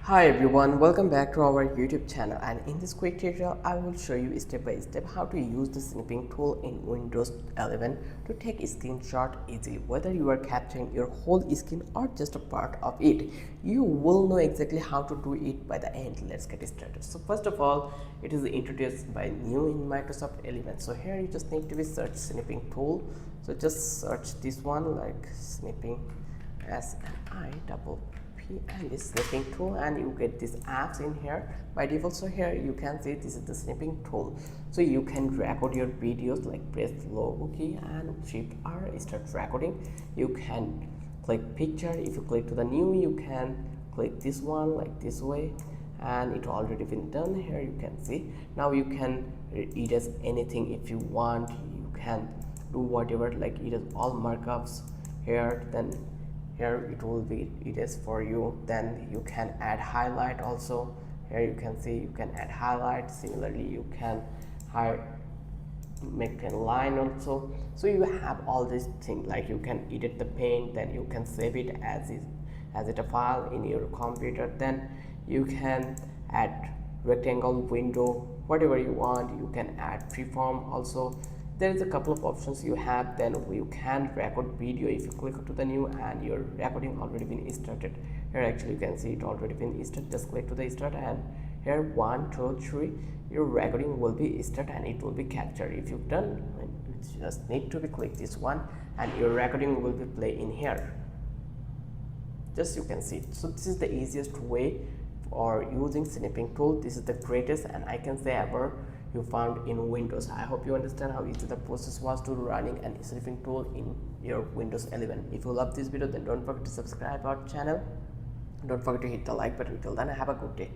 Hi everyone, welcome back to our YouTube channel, and in this quick tutorial I will show you step by step how to use the snipping tool in Windows 11 to take a screenshot easily. Whether you are capturing your whole screen or just a part of it, you will know exactly how to do it by the end. Let's get started. So first of all, it is introduced by new in Microsoft 11. So here you just need to be search snipping tool. So just search this one like snipping and this snipping tool, and you get these apps in here by default. So here you can see this is the snipping tool. So you can record your videos, like press the logo key and shift R, start recording. You can click picture. If you click to the new, you can click this one like this way, and it already been done. Here you can see. Now you can erase anything if you want. You can do whatever, like erase all markups here. Then here it will be erased for you. Then you can add highlight also. Here you can see you can add highlight. Similarly you can make a line also. So you have all these things, like you can edit the paint, then you can save it as a file in your computer. Then you can add rectangle window, whatever you want. You can add freeform also. There is a couple of options you have. Then you can record video. If you click to the new, and your recording already been started. Here actually you can see it already been started. Just click to the start, and here 1 2 3 your recording will be start and it will be captured. If you've done, you just need to be click this one and your recording will be play in here. Just you can see. So this is the easiest way for using snipping tool. This is the greatest, and I can say ever you found in Windows. I hope you understand how easy the process was to running an snipping tool in your Windows 11. If you love this video, then don't forget to subscribe our channel. Don't forget to hit the like button. Till then, have a good day.